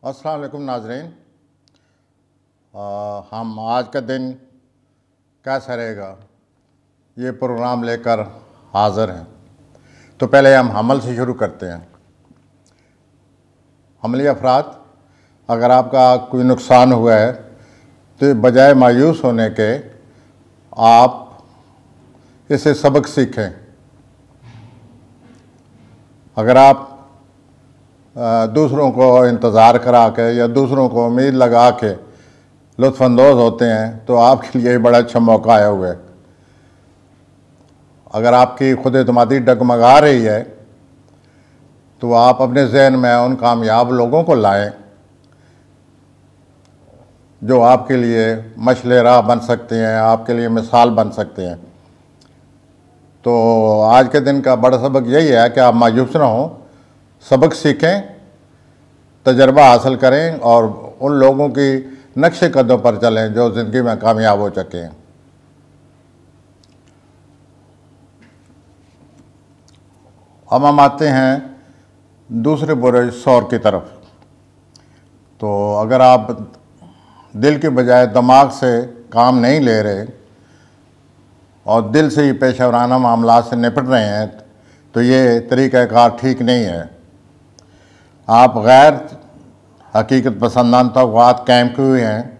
अस्सलाम वालेकुम नाज़रीन। हम आज का दिन कैसा रहेगा ये प्रोग्राम लेकर हाज़िर हैं। तो पहले हम हमल से शुरू करते हैं। हमली अफराद, अगर आपका कोई नुकसान हुआ है तो बजाय मायूस होने के आप इससे सबक सीखें। अगर आप दूसरों को इंतज़ार करा के या दूसरों को उम्मीद लगा के लुत्फ़अंदोज़ होते हैं तो आपके लिए बड़ा अच्छा मौका आया हुआ है। अगर आपकी खुद एतमादी डगमगा रही है तो आप अपने जहन में उन कामयाब लोगों को लाएं जो आपके लिए मशले राह बन सकते हैं, आपके लिए मिसाल बन सकते हैं। तो आज के दिन का बड़ा सबक यही है कि आप मायूस ना हों, सबक सीखें, तजर्बा हासिल करें और उन लोगों की नक्शे कदम पर चलें जो ज़िंदगी में कामयाब हो चुके हैं। अब हम आते हैं दूसरे बुरे सौर की तरफ। तो अगर आप दिल के बजाय दिमाग से काम नहीं ले रहे और दिल से ही पेशेवराना मामला से निपट रहे हैं तो ये तरीक़ाकार ठीक नहीं है। आप गैर हकीकत पसंदाना तौक़ुआत कायम किए हुए हैं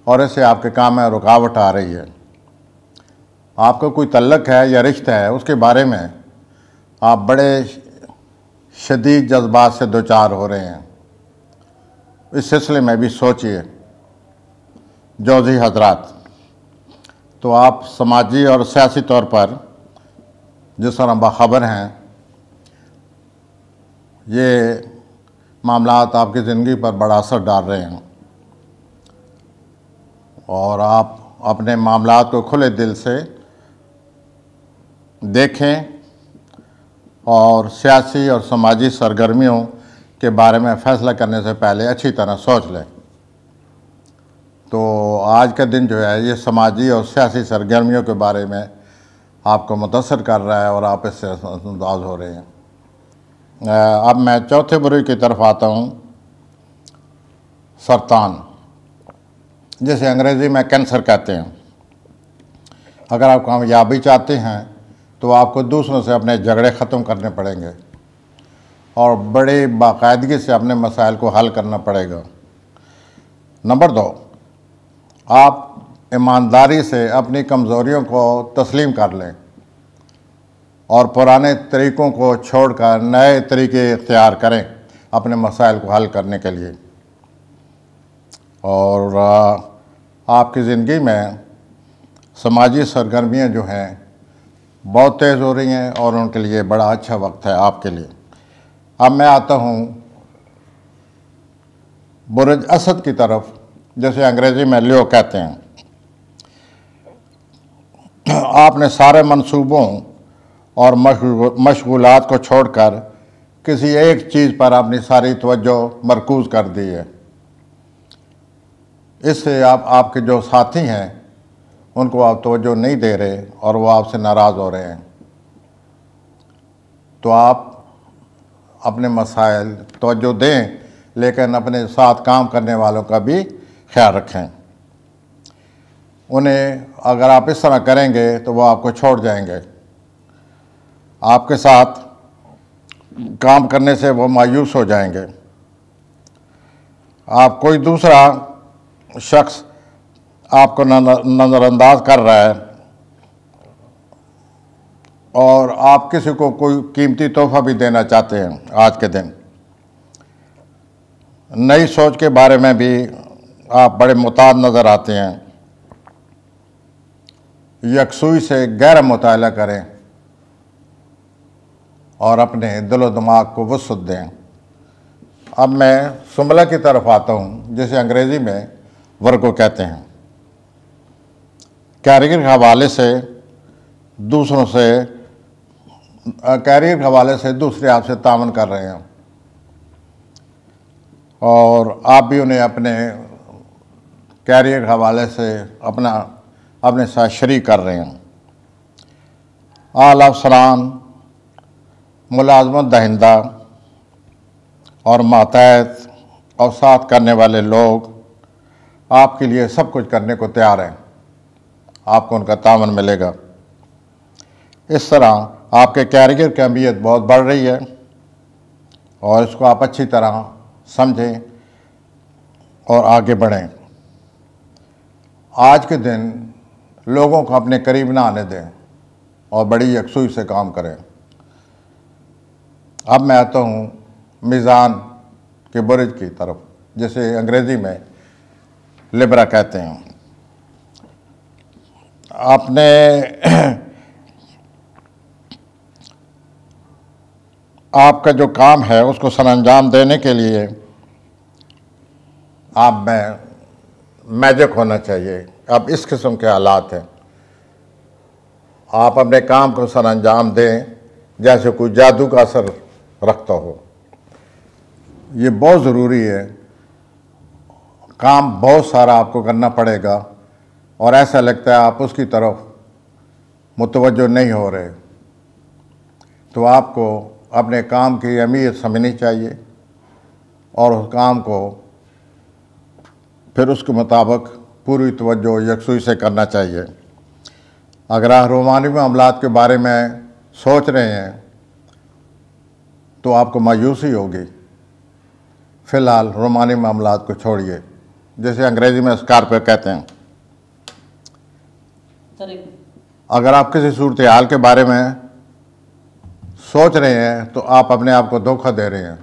और इससे आपके काम में रुकावट आ रही है। आपका कोई तल्लक है या रिश्ता है, उसके बारे में आप बड़े शदीद जज्बात से दोचार हो रहे हैं। इस सिलसिले में भी सोचिए जौज़ी हजरात। तो आप समाजी और सियासी तौर पर जिस तरह बाखबर हैं, ये मामलात आपकी ज़िंदगी पर बड़ा असर डाल रहे हैं और आप अपने मामलात को खुले दिल से देखें और सियासी और समाजी सरगर्मियों के बारे में फ़ैसला करने से पहले अच्छी तरह सोच लें। तो आज का दिन जो है ये समाजी और सियासी सरगर्मियों के बारे में आपको मुतासर कर रहा है और आप इससे अंदाज़ हो रहे हैं। अब मैं चौथे बुरे की तरफ आता हूँ, सरतान, जिसे अंग्रेज़ी में कैंसर कहते हैं। अगर आप कामयाबी चाहते हैं तो आपको दूसरों से अपने झगड़े ख़त्म करने पड़ेंगे और बड़े बाकायदगी से अपने मसाइल को हल करना पड़ेगा। नंबर 2, आप ईमानदारी से अपनी कमज़ोरियों को तस्लीम कर लें और पुराने तरीक़ों को छोड़कर नए तरीक़े इख्तियार करें अपने मसाइल को हल करने के लिए। और आपकी ज़िंदगी में समाजी सरगर्मियाँ जो हैं बहुत तेज़ हो रही हैं और उनके लिए बड़ा अच्छा वक्त है आपके लिए। अब मैं आता हूँ बुर्ज असद की तरफ, जैसे अंग्रेज़ी में लियो कहते हैं। आपने सारे मंसूबों और मशगूलात को छोड़कर किसी एक चीज़ पर अपनी सारी तवज्जो मरकूज़ कर दी है। इससे आपके जो साथी हैं उनको आप तवज्जो नहीं दे रहे और वो आपसे नाराज़ हो रहे हैं। तो आप अपने मसाइल तवज्जो दें, लेकिन अपने साथ काम करने वालों का भी ख्याल रखें। उन्हें अगर आप इस तरह करेंगे तो वो आपको छोड़ जाएंगे। आपके साथ काम करने से वो मायूस हो जाएंगे। आप कोई दूसरा शख्स आपको नज़रअंदाज कर रहा है और आप किसी को कोई कीमती तोहफ़ा भी देना चाहते हैं। आज के दिन नई सोच के बारे में भी आप बड़े मुताद नज़र आते हैं। यकसुई से गहरा मुताला करें और अपने दिलो दिमाग को वसअत दें। अब मैं सुमला की तरफ आता हूँ, जिसे अंग्रेज़ी में वर्गो कहते हैं। कैरियर के हवाले से दूसरे आपसे तावन कर रहे हैं और आप भी उन्हें अपने कैरियर के हवाले से अपने साथ शरीक कर रहे हैं। आला अफसरान, मुलाजमत दहिंदा और मातहत और साथ करने वाले लोग आपके लिए सब कुछ करने को तैयार हैं। आपको उनका तावन मिलेगा। इस तरह आपके कैरियर की अहमियत बहुत बढ़ रही है और इसको आप अच्छी तरह समझें और आगे बढ़ें। आज के दिन लोगों को अपने करीब ना आने दें और बड़ी यकसुई से काम करें। अब मैं आता हूँ मीज़ान के बुर्ज की तरफ, जिसे अंग्रेज़ी में लिब्रा कहते हैं। आपने आपका जो काम है उसको सरअंजाम देने के लिए आप में मैजिक होना चाहिए। अब इस किस्म के हालात हैं, आप अपने काम को सरअंजाम दें जैसे कोई जादू का असर रखता हो। ये बहुत ज़रूरी है। काम बहुत सारा आपको करना पड़ेगा और ऐसा लगता है आप उसकी तरफ मुतवज्जो नहीं हो रहे, तो आपको अपने काम की अहमियत समझनी चाहिए और उस काम को फिर उसके मुताबिक पूरी तवज्जो यकसुई से करना चाहिए। अगर आप रूमानी मामलात के बारे में सोच रहे हैं तो आपको मायूसी होगी। फ़िलहाल रूमानी मामलात को छोड़िए, जैसे अंग्रेज़ी में स्कारपे कहते हैं। अगर आप किसी सूरत हाल के बारे में सोच रहे हैं तो आप अपने आप को धोखा दे रहे हैं।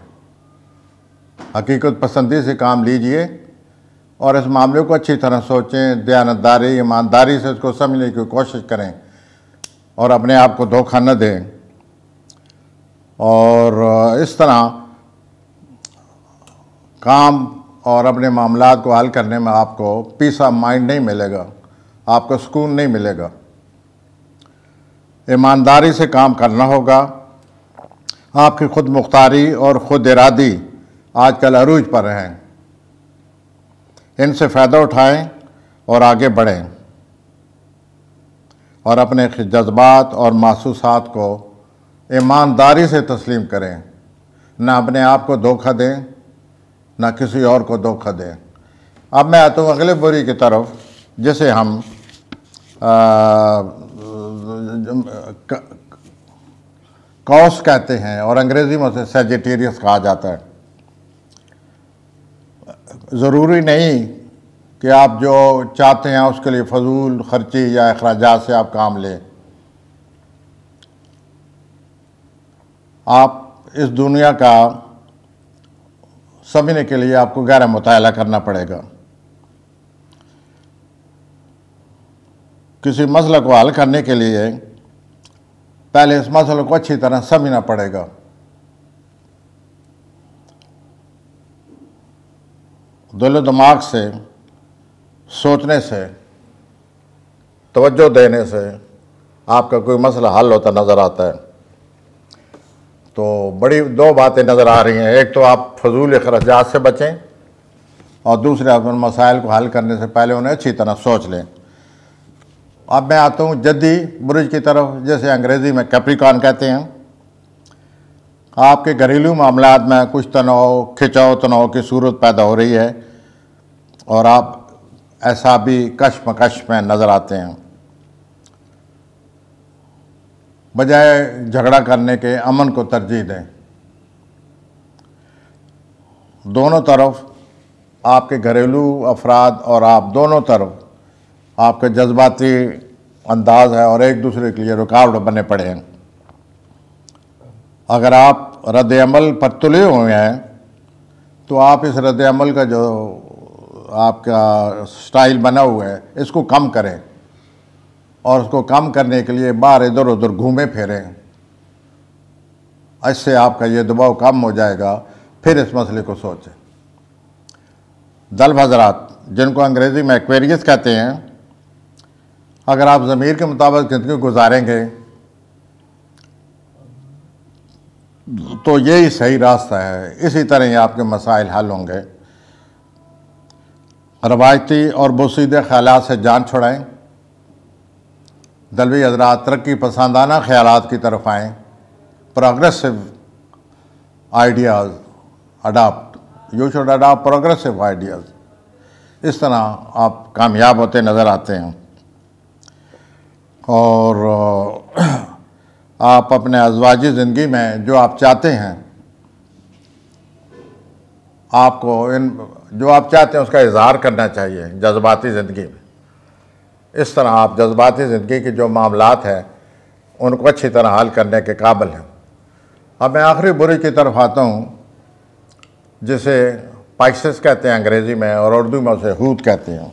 हकीकत पसंदी से काम लीजिए और इस मामले को अच्छी तरह सोचें, दयानतदारी ईमानदारी से इसको समझने की कोशिश करें और अपने आप को धोखा न दें। और इस तरह काम और अपने मामलात को हल करने में आपको पीस ऑफ माइंड नहीं मिलेगा, आपको सुकून नहीं मिलेगा। ईमानदारी से काम करना होगा। आपकी खुद मुख्तारी और खुद इरादी आजकल अरूज पर हैं, इनसे फ़ायदा उठाएं और आगे बढ़ें और अपने जज्बात और महसूसात को ईमानदारी से तस्लीम करें। ना अपने आप को धोखा दें, ना किसी और को धोखा दें। अब मैं आता हूँ अगले बुरी की तरफ, जिसे हम कॉस कहते हैं और अंग्रेज़ी में उसे सैजिटेरियस कहा जाता है। ज़रूरी नहीं कि आप जो चाहते हैं उसके लिए फजूल खर्ची या अखराजात से आप काम लें। आप इस दुनिया का समझने के लिए आपको गहरा मुताला करना पड़ेगा। किसी मसले को हल करने के लिए पहले इस मसले को अच्छी तरह समझना पड़ेगा। दिल दिमाग से सोचने से, तवज्जो देने से आपका कोई मसला हल होता नज़र आता है। तो बड़ी दो बातें नज़र आ रही हैं। एक तो आप फजूल अखराजात से बचें और दूसरे आप उन मसाइल को हल करने से पहले उन्हें अच्छी तरह सोच लें। अब मैं आता हूँ जद्दी बुर्ज की तरफ, जैसे अंग्रेज़ी में कैप्रिकॉर्न कहते हैं। आपके घरेलू मामलात में कुछ तनाव, खिंचाव तनाव की सूरत पैदा हो रही है और आप ऐसा भी कशमकश में नज़र आते हैं। बजाय झगड़ा करने के अमन को तरजीह दें। दोनों तरफ आपके घरेलू अफराद और आप दोनों तरफ आपके जज्बाती अंदाज है और एक दूसरे के लिए रुकावट बने पड़े हैं। अगर आप रद्द अमल पर तुले हुए हैं तो आप इस रद्द अमल का जो आपका स्टाइल बना हुआ है इसको कम करें और उसको कम करने के लिए बाहर इधर उधर घूमे फिरें। इससे आपका ये दबाव कम हो जाएगा। फिर इस मसले को सोचें। दल हज़रात, जिनको अंग्रेज़ी में एक्वेरियस कहते हैं, अगर आप ज़मीर के मुताबिक ज़िंदगी गुजारेंगे तो यही सही रास्ता है। इसी तरह ही आपके मसाइल हल होंगे। रवायती और बोसीदे ख्यालात से जान छुड़ाएं। दलवी हज़रात तरक्की पसंदाना ख्यालात की तरफ आएँ। Progressive ideas adapt you should adopt progressive ideas. इस तरह आप कामयाब होते नज़र आते हैं और आप अपने अज़वाजी ज़िंदगी में जो आप चाहते हैं, आपको इन जो आप चाहते हैं उसका इज़हार करना चाहिए जज्बाती ज़िंदगी में। इस तरह आप जज्बाती ज़िंदगी के जो मामलात हैं उनको अच्छी तरह हल करने के काबिल हैं। अब मैं आखिरी बुरी की तरफ आता हूँ, जिसे पाइसेस कहते हैं अंग्रेज़ी में और उर्दू में उसे हूत कहते हैं।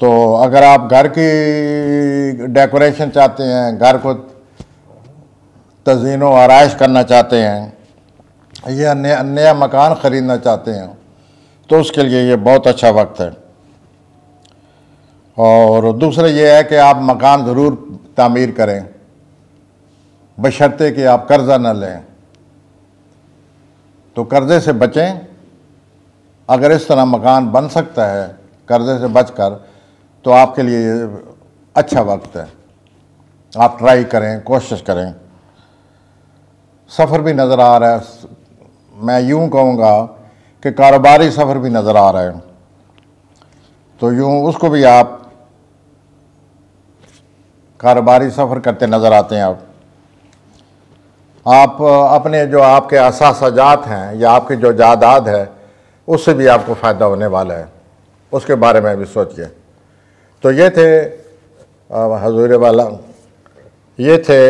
तो अगर आप घर की डेकोरेशन चाहते हैं, घर को तज़ीन व आराइश करना चाहते हैं या नया मकान ख़रीदना चाहते हैं, तो उसके लिए ये बहुत अच्छा वक्त है। और दूसरा ये है कि आप मकान ज़रूर तामीर करें, बशर्ते कि आप कर्ज़ा न लें। तो कर्ज़े से बचें। अगर इस तरह मकान बन सकता है कर्ज़े से बचकर, तो आपके लिए अच्छा वक्त है। आप ट्राई करें, कोशिश करें। सफ़र भी नज़र आ रहा है, मैं यूँ कहूँगा कि कारोबारी सफ़र भी नज़र आ रहा है, तो यूँ उसको भी आप कारोबारी सफ़र करते नज़र आते हैं। आप अपने जो आपके असासाजात हैं या आपकी जो जायदाद है उससे भी आपको फ़ायदा होने वाला है, उसके बारे में भी सोचिए। तो ये थे हजूर वाला, ये थे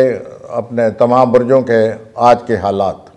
अपने तमाम बुर्जों के आज के हालात।